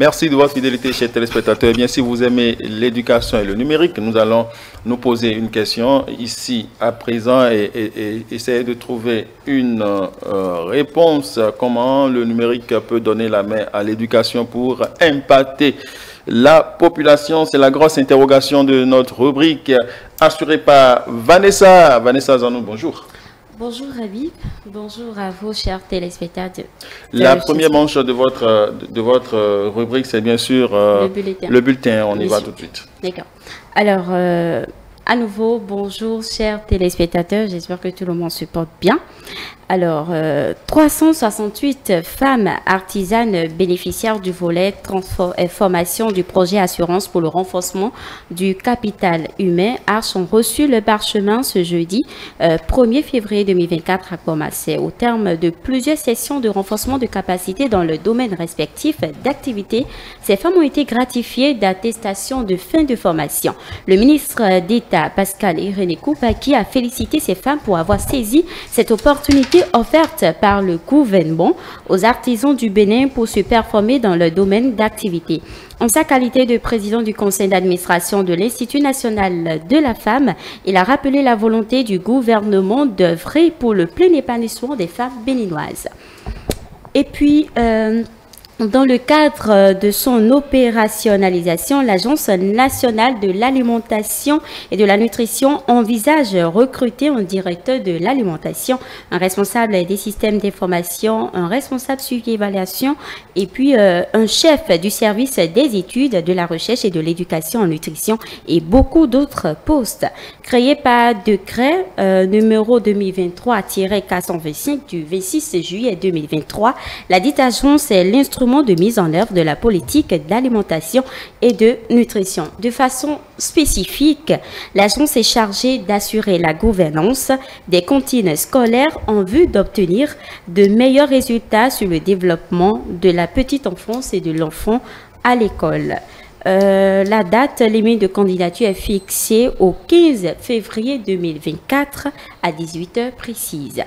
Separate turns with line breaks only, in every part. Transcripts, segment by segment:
Merci de votre fidélité, chers téléspectateurs. Eh bien, si vous aimez l'éducation et le numérique, nous allons nous poser une question ici à présent et essayer de trouver une réponse. Comment le numérique peut donner la main à l'éducation pour impacter la population? C'est la grosse interrogation de notre rubrique, assurée par Vanessa. Vanessa Zanou, bonjour.
Bonjour Habib, bonjour à vous chers téléspectateurs.
La première manche de votre rubrique, c'est bien sûr le bulletin. On y va tout de suite.
D'accord. Alors, à nouveau, bonjour chers téléspectateurs, j'espère que tout le monde se porte bien. Alors, 368 femmes artisanes bénéficiaires du volet formation du projet Assurance pour le renforcement du capital humain ont reçu le parchemin ce jeudi 1er février 2024 à Comassé. Au terme de plusieurs sessions de renforcement de capacité dans le domaine respectif d'activité, ces femmes ont été gratifiées d'attestations de fin de formation. Le ministre d'État Pascal Irénée Koupaki a félicité ces femmes pour avoir saisi cette opportunité offerte par le gouvernement aux artisans du Bénin pour se performer dans le domaine d'activité. En sa qualité de président du conseil d'administration de l'Institut national de la femme, il a rappelé la volonté du gouvernement d'œuvrer pour le plein épanouissement des femmes béninoises. Et puis, dans le cadre de son opérationnalisation, l'Agence nationale de l'alimentation et de la nutrition envisage recruter un directeur de l'alimentation, un responsable des systèmes d'information, un responsable suivi et évaluation et puis un chef du service des études, de la recherche et de l'éducation en nutrition et beaucoup d'autres postes. Créé par décret numéro 2023-425 du 26 juillet 2023, la dite agence est l'instrument de mise en œuvre de la politique d'alimentation et de nutrition. De façon spécifique, l'agence est chargée d'assurer la gouvernance des cantines scolaires en vue d'obtenir de meilleurs résultats sur le développement de la petite enfance et de l'enfant à l'école. La date limite de candidature est fixée au 15 février 2024 à 18h précises.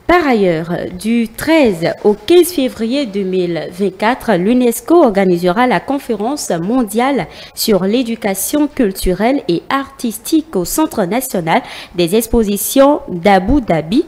Par ailleurs, du 13 au 15 février 2024, l'UNESCO organisera la conférence mondiale sur l'éducation culturelle et artistique au Centre national des expositions d'Abu Dhabi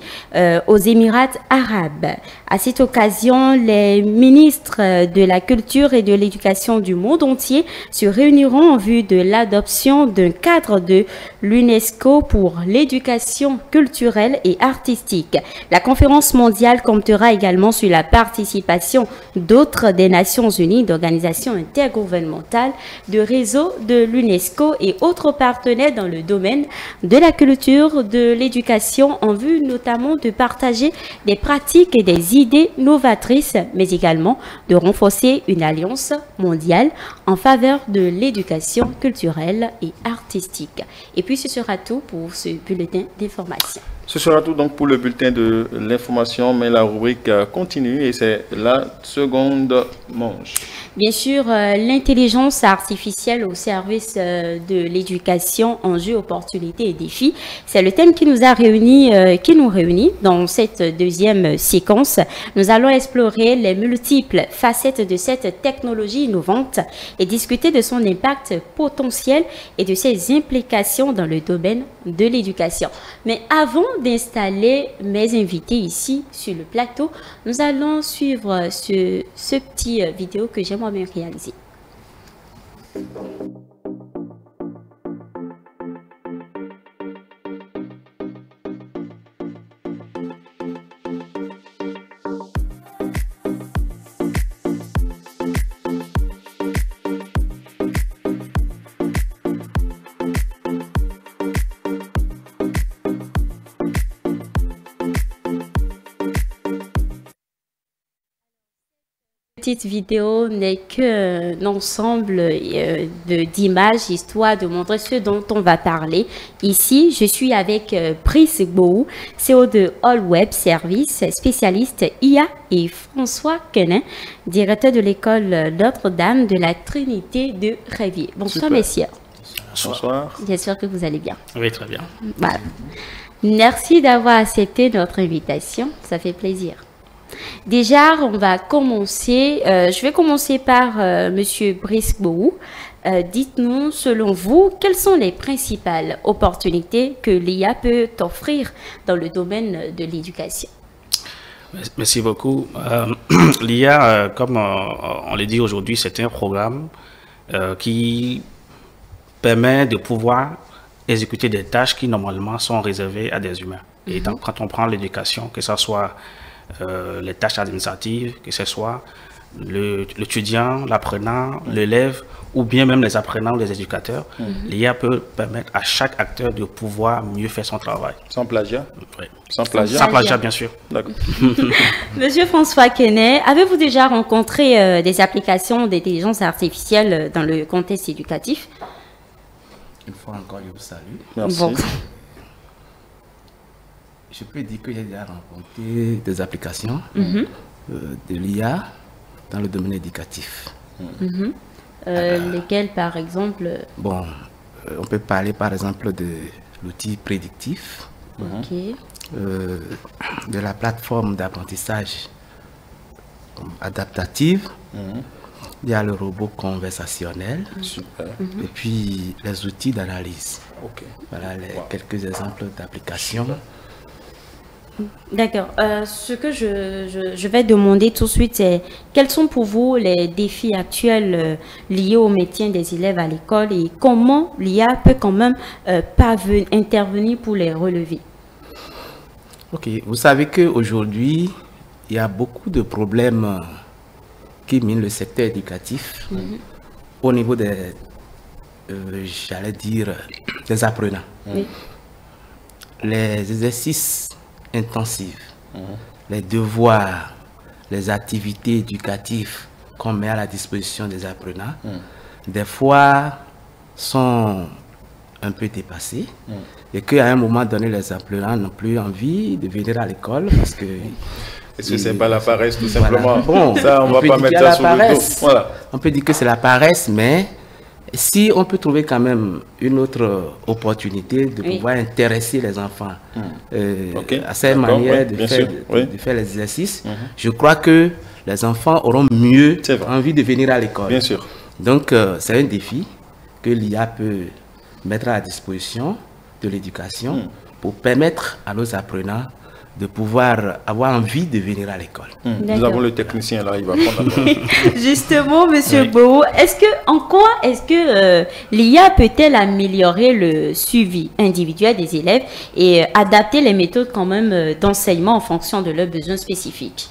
aux Émirats arabes. À cette occasion, les ministres de la culture et de l'éducation du monde entier se réuniront en vue de l'adoption d'un cadre de l'UNESCO pour l'éducation culturelle et artistique. La conférence mondiale comptera également sur la participation d'autres des Nations Unies, d'organisations intergouvernementales, de réseaux de l'UNESCO et autres partenaires dans le domaine de la culture, de l'éducation, en vue notamment de partager des pratiques et des idées novatrices, mais également de renforcer une alliance mondiale en faveur de l'éducation culturelle et artistique. Et puis ce sera tout pour ce bulletin d'information.
Ce sera tout donc pour le bulletin de l'information, mais la rubrique continue et c'est la seconde manche.
Bien sûr, l'intelligence artificielle au service de l'éducation, enjeux, opportunités et défis, c'est le thème qui nous a réunis, qui nous réunit dans cette deuxième séquence. Nous allons explorer les multiples facettes de cette technologie innovante et discuter de son impact potentiel et de ses implications dans le domaine de l'éducation. Mais avant d'installer mes invités ici sur le plateau, nous allons suivre ce petit vidéo que j'ai moi-même réalisé. Petite vidéo n'est qu'un ensemble d'images, histoire de montrer ce dont on va parler. Ici, je suis avec Brice Bou, CEO de All Web Services, spécialiste IA, et François Quenin, directeur de l'école Notre-Dame de la Trinité de Révier. Bonsoir, messieurs.
Bonsoir.
J'espère que vous allez bien.
Oui, très bien.
Voilà. Merci d'avoir accepté notre invitation, ça fait plaisir. Déjà, on va commencer. Je vais commencer par Monsieur Brice Bourou. Dites-nous, selon vous, quelles sont les principales opportunités que l'IA peut offrir dans le domaine de l'éducation?
Merci beaucoup. L'IA, comme on le dit aujourd'hui, c'est un programme qui permet de pouvoir exécuter des tâches qui normalement sont réservées à des humains. Et donc, quand on prend l'éducation, que ce soit les tâches administratives, que ce soit l'étudiant, l'apprenant, l'élève, ou bien même les apprenants, les éducateurs, l'IA peut permettre à chaque acteur de pouvoir mieux faire son travail.
Sans plagiat?
Oui.
Sans plagiat?
Sans plagiat, bien sûr.
D'accord.
Monsieur François Quesnay, avez-vous déjà rencontré des applications d'intelligence artificielle dans le contexte éducatif?
Une fois encore, je vous salue.
Merci.
Bon.
Je peux dire que j'ai déjà rencontré des applications de l'IA dans le domaine éducatif.
Lesquelles, par exemple?
Bon, on peut parler par exemple de l'outil prédictif,
Ok.
de la plateforme d'apprentissage adaptative. Il y a le robot conversationnel
Super.
et puis les outils d'analyse.
OK.
Voilà quelques exemples d'applications.
D'accord. Ce que je vais demander tout de suite, c'est quels sont pour vous les défis actuels liés au maintien des élèves à l'école et comment l'IA peut quand même intervenir pour les relever?
Ok, vous savez qu'aujourd'hui, il y a beaucoup de problèmes qui minent le secteur éducatif au niveau des, j'allais dire, des apprenants.
Oui.
Les exercices intensifs, les devoirs, les activités éducatives qu'on met à la disposition des apprenants, des fois sont un peu dépassés et qu'à un moment donné, les apprenants n'ont plus envie de venir à l'école parce que...
Est-ce que c'est pas la paresse tout
Voilà.
simplement?
Bon,
ça, on va
peut
pas
dire
mettre
qu'il y a
ça
la
sous le dos.
paresse.
Voilà.
On peut dire que c'est la paresse, mais si on peut trouver quand même une autre opportunité de
Oui.
pouvoir intéresser les enfants
Ok,
à cette
d'accord,
manière
oui,
de
bien
faire,
sûr, oui.
de faire les exercices, je crois que les enfants auront mieux
C'est vrai.
envie de venir à l'école.
Bien sûr.
Donc, c'est un défi que l'IA peut mettre à la disposition de l'éducation pour permettre à nos apprenants de pouvoir avoir envie de venir à l'école.
Nous
D'accord.
avons le technicien là, il va prendre la parole.
Justement, Monsieur Bourou, en quoi est-ce que l'IA peut-elle améliorer le suivi individuel des élèves et adapter les méthodes quand même d'enseignement en fonction de leurs besoins spécifiques?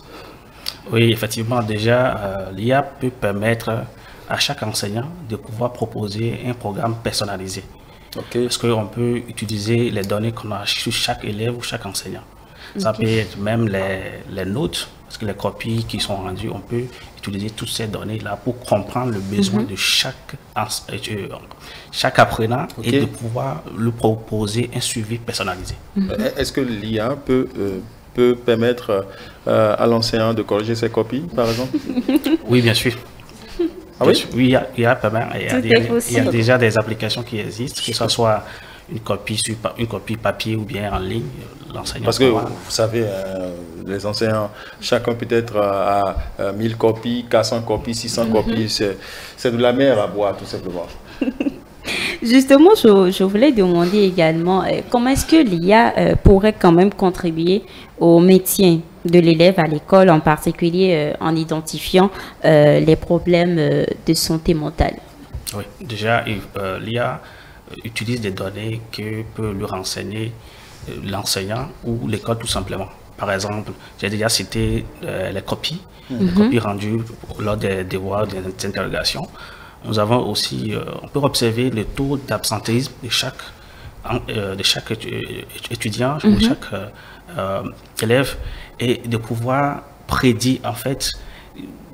Oui, effectivement, déjà, l'IA peut permettre à chaque enseignant de pouvoir proposer un programme personnalisé.
OK.
Parce qu'on peut utiliser les données qu'on a sur chaque élève ou chaque enseignant. Ça peut être même les notes, parce que les copies qui sont rendues, on peut utiliser toutes ces données-là pour comprendre le besoin de chaque apprenant et de pouvoir lui proposer un suivi personnalisé.
Est-ce que l'IA peut permettre à l'enseignant de corriger ses copies, par exemple?
Oui, bien sûr.
Ah oui?
Oui, il y a
possible.
il y a déjà des applications qui existent, que ce soit une copie papier ou bien en ligne, l'enseignant.
Parce que vous savez, les enseignants, chacun peut-être a 1000 copies, 400 copies, 600 copies. C'est de la mer à boire, tout simplement.
Justement, je voulais demander également comment est-ce que l'IA pourrait quand même contribuer au maintien de l'élève à l'école, en particulier en identifiant les problèmes de santé mentale.
Oui, déjà, l'IA utilise des données que peut lui renseigner l'enseignant ou l'école tout simplement. Par exemple, j'ai déjà cité les copies rendues lors des devoirs, des interrogations. Nous avons aussi, on peut observer le taux d'absentéisme de chaque étudiant, de chaque élève, et de pouvoir prédire en fait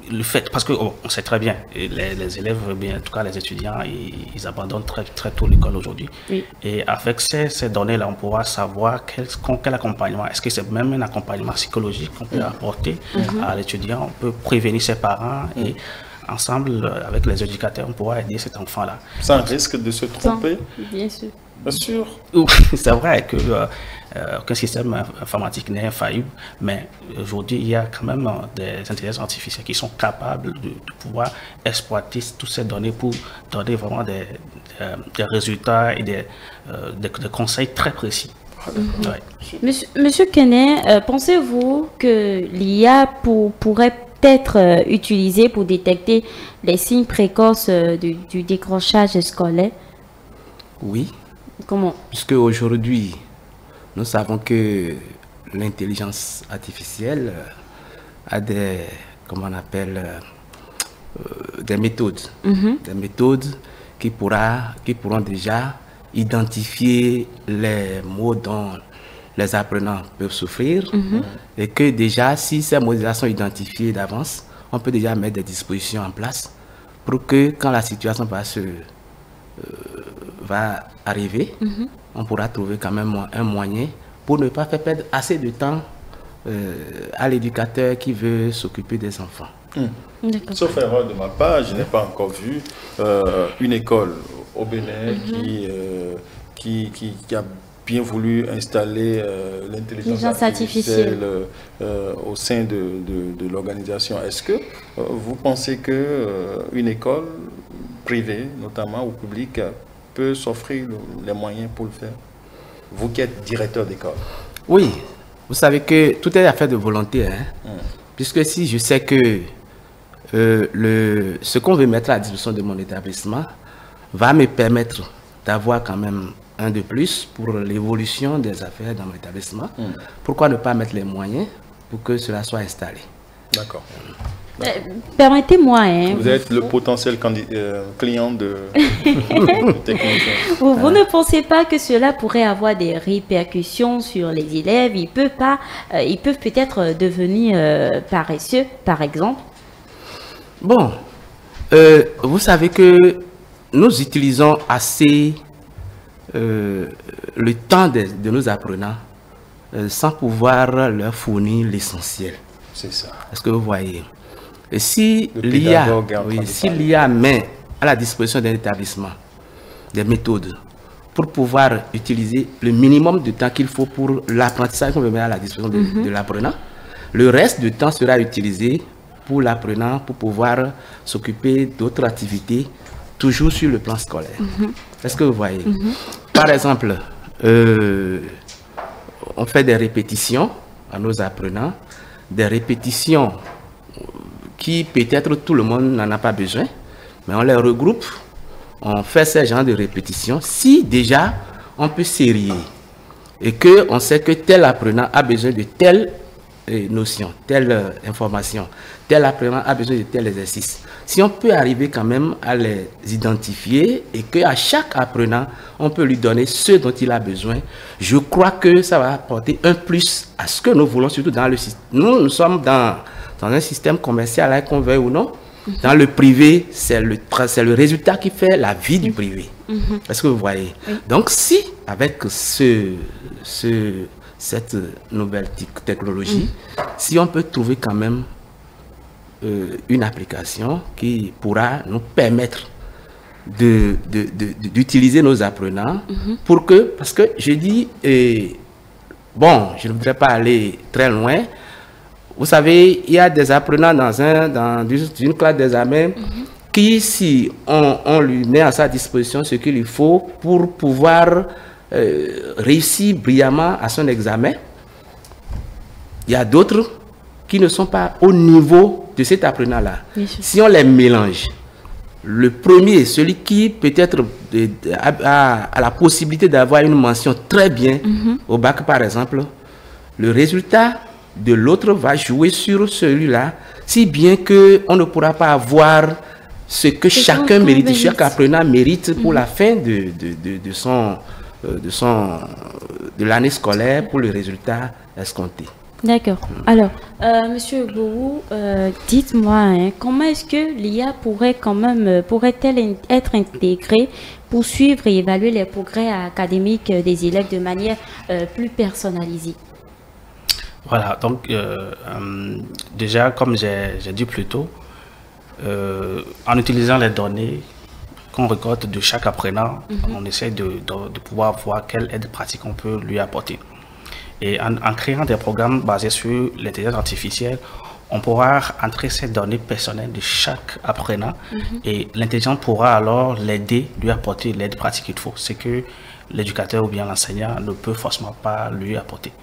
le fait, parce qu'on sait très bien, les élèves, bien, en tout cas les étudiants, ils abandonnent très tôt l'école aujourd'hui.
Oui.
Et avec ces données-là, on pourra savoir quel accompagnement, est-ce que c'est même un accompagnement psychologique qu'on peut apporter à l'étudiant, on peut prévenir ses parents et ensemble, avec les éducateurs, on pourra aider cet enfant-là.
Sans risque de se tromper?
Bien sûr.
Bien sûr.
C'est vrai que aucun système informatique n'est infaillible, mais aujourd'hui, il y a quand même des intelligences artificielles qui sont capables de pouvoir exploiter toutes ces données pour donner vraiment des résultats et des conseils très précis.
Ouais. Monsieur Kené, pensez-vous que l'IA pourrait être utilisée pour détecter les signes précoces du décrochage scolaire?
Oui.
Comment?
Puisque aujourd'hui, nous savons que l'intelligence artificielle a des, comment on appelle, des méthodes. Des méthodes qui pourront déjà identifier les mots dont les apprenants peuvent souffrir. Et que déjà, si ces mots sont identifiés d'avance, on peut déjà mettre des dispositions en place pour que quand la situation va arriver, on pourra trouver quand même un moyen pour ne pas faire perdre assez de temps à l'éducateur qui veut s'occuper des enfants.
Sauf erreur de ma part, je n'ai pas encore vu une école au Bénin qui a bien voulu installer l'intelligence artificielle au sein de l'organisation. Est-ce que vous pensez qu'une école privée, notamment ou publique, peut s'offrir les moyens pour le faire? Vous qui êtes directeur d'école.
Oui, vous savez que tout est affaire de volonté. Puisque si je sais que ce qu'on veut mettre à la disposition de mon établissement va me permettre d'avoir quand même un de plus pour l'évolution des affaires dans mon établissement, pourquoi ne pas mettre les moyens pour que cela soit installé?
D'accord.
Permettez-moi.
Vous êtes le potentiel client de technicien.
Vous ne pensez pas que cela pourrait avoir des répercussions sur les élèves? Ils peuvent peut-être devenir paresseux, par exemple?
Bon, vous savez que nous utilisons assez le temps de nos apprenants sans pouvoir leur fournir l'essentiel.
C'est ça.
Est-ce que vous voyez? Et si l'IA met à la disposition d'un établissement des méthodes pour pouvoir utiliser le minimum de temps qu'il faut pour l'apprentissage qu'on veut mettre à la disposition de l'apprenant, le reste du temps sera utilisé pour l'apprenant pour pouvoir s'occuper d'autres activités, toujours sur le plan scolaire. Est-ce que vous voyez? Par exemple, on fait des répétitions à nos apprenants, des répétitions qui peut-être tout le monde n'en a pas besoin, mais on les regroupe, on fait ce genre de répétitions. Si déjà on peut sérier et qu'on sait que tel apprenant a besoin de telle notion, telle information, tel apprenant a besoin de tel exercice. Si on peut arriver quand même à les identifier et qu'à chaque apprenant, on peut lui donner ce dont il a besoin, je crois que ça va apporter un plus à ce que nous voulons, surtout dans le système. Nous sommes dans un système commercial, qu'on veuille ou non. Dans le privé, c'est le résultat qui fait la vie du privé. Est-ce que vous voyez? Donc si, avec cette nouvelle technologie, si on peut trouver quand même une application qui pourra nous permettre d'utiliser nos apprenants pour que, parce que je dis, bon, je ne voudrais pas aller très loin. Vous savez, il y a des apprenants dans une classe d'examen qui, si on lui met à sa disposition ce qu'il lui faut pour pouvoir réussir brillamment à son examen, il y a d'autres qui ne sont pas au niveau de cet apprenant-là. Si on les mélange, le premier, celui qui peut-être a la possibilité d'avoir une mention très bien au bac par exemple, le résultat de l'autre va jouer sur celui-là, si bien qu'on ne pourra pas avoir ce que chacun mérite, chaque apprenant mérite pour la fin de l'année scolaire, pour le résultat escompté.
D'accord. Alors, Monsieur Gourou, dites-moi, comment est-ce que l'IA pourrait-elle être intégrée pour suivre et évaluer les progrès académiques des élèves de manière plus personnalisée?
Voilà, donc déjà, comme j'ai dit plus tôt, en utilisant les données qu'on récolte de chaque apprenant, on essaie de pouvoir voir quelle aide pratique on peut lui apporter. Et en créant des programmes basés sur l'intelligence artificielle, on pourra entrer ces données personnelles de chaque apprenant et l'intelligence pourra alors l'aider, lui apporter l'aide pratique qu'il faut. C'est que l'éducateur ou bien l'enseignant ne peut forcément pas lui apporter.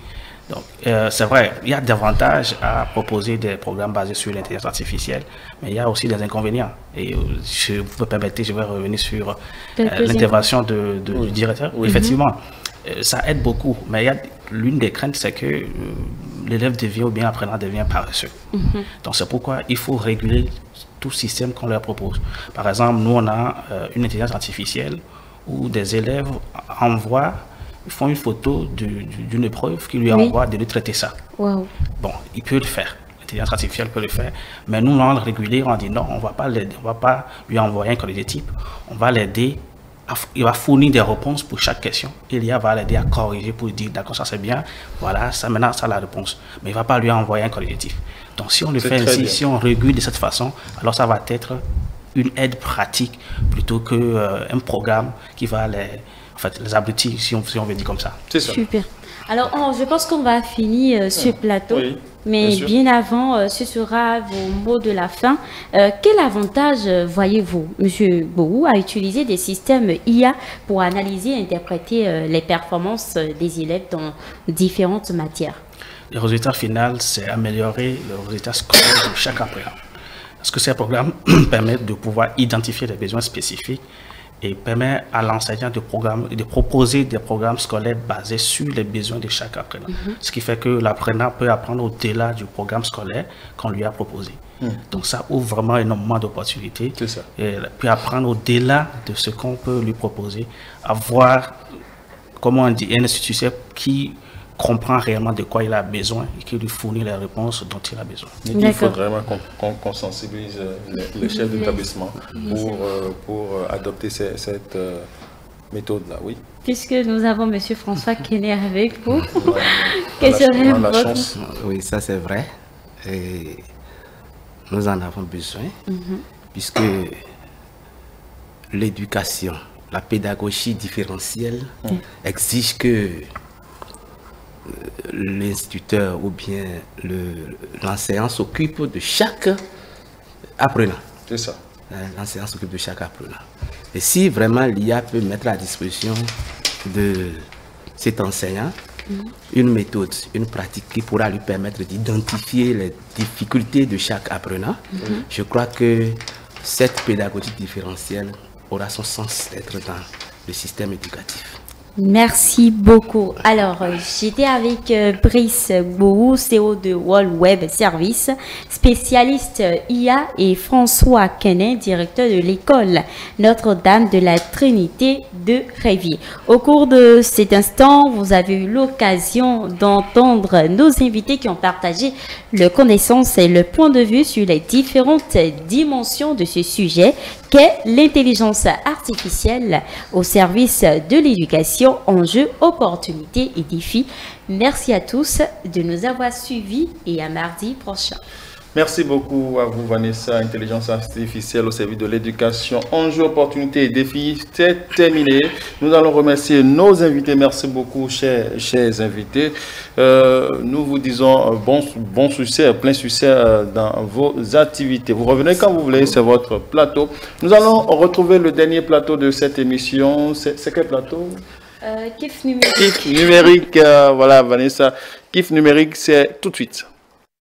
Donc, c'est vrai, il y a davantage à proposer des programmes basés sur l'intelligence artificielle, mais il y a aussi des inconvénients. Et je vous permettez, je vais revenir sur l'intervention du directeur. Effectivement, ça aide beaucoup, mais l'une des craintes, c'est que l'élève devient ou bien l'apprenant devient paresseux. Donc, c'est pourquoi il faut réguler tout système qu'on leur propose. Par exemple, nous, on a une intelligence artificielle où des élèves font une photo d'une épreuve qui lui envoie de lui traiter ça. Bon, il peut le faire. L'intelligence artificielle peut le faire. Mais nous, on le réguler, on dit non, on ne va pas lui envoyer un code de type. On va l'aider. Il va fournir des réponses pour chaque question. Il va l'aider à corriger pour dire d'accord, ça c'est bien, voilà, ça maintenant ça la réponse. Mais il ne va pas lui envoyer un correctif. Donc si on le fait ainsi, si on régule de cette façon, alors ça va être une aide pratique plutôt qu'un programme qui va les abrutir, si on veut dire comme ça.
C'est ça.
Super. Alors, je pense qu'on va finir ce plateau. Oui, mais bien avant, ce sera vos mots de la fin. Quel avantage voyez-vous, M. Bourou, à utiliser des systèmes IA pour analyser et interpréter les performances des élèves dans différentes matières?
Le résultat final, c'est améliorer le résultat scolaire de chaque apprenant. Parce que ces programmes permettent de pouvoir identifier les besoins spécifiques et permet à l'enseignant de proposer des programmes scolaires basés sur les besoins de chaque apprenant. Ce qui fait que l'apprenant peut apprendre au-delà du programme scolaire qu'on lui a proposé. Donc ça ouvre vraiment énormément d'opportunités. Et puis apprendre au-delà de ce qu'on peut lui proposer, avoir, comment on dit, un institution qui comprend réellement de quoi il a besoin et qui lui fournit les réponses dont il a besoin.
Il faut vraiment qu'on sensibilise les chefs d'établissement pour adopter cette méthode-là, oui.
Puisque nous avons M. François Kené avec vous, quelle serait votre chance?
Oui, ça c'est vrai. Et nous en avons besoin, puisque l'éducation, la pédagogie différentielle exige que l'instituteur ou bien l'enseignant s'occupe de chaque apprenant.
C'est ça.
L'enseignant s'occupe de chaque apprenant. Et si vraiment l'IA peut mettre à disposition de cet enseignant une méthode, une pratique qui pourra lui permettre d'identifier les difficultés de chaque apprenant, je crois que cette pédagogie différentielle aura son sens d'être dans le système éducatif.
Merci beaucoup. Alors, j'étais avec Brice Bourou, CEO de World Web Service, spécialiste IA, et François Kené, directeur de l'école Notre-Dame de la Trinité de Révier. Au cours de cet instant, vous avez eu l'occasion d'entendre nos invités qui ont partagé leurs connaissances et le point de vue sur les différentes dimensions de ce sujet qu'est l'intelligence artificielle au service de l'éducation. Enjeux, opportunités et défis. Merci à tous de nous avoir suivis et à mardi prochain.
Merci beaucoup à vous, Vanessa. Intelligence artificielle au service de l'éducation. Enjeux, opportunités et défis, c'est terminé. Nous allons remercier nos invités. Merci beaucoup, chers invités. Nous vous disons bon succès, plein succès dans vos activités. Vous revenez quand vous voulez, c'est votre plateau. Nous allons retrouver le dernier plateau de cette émission. C'est quel plateau?
Kiff numérique.
Kiff numérique, voilà Vanessa. Kiff numérique, c'est tout de suite.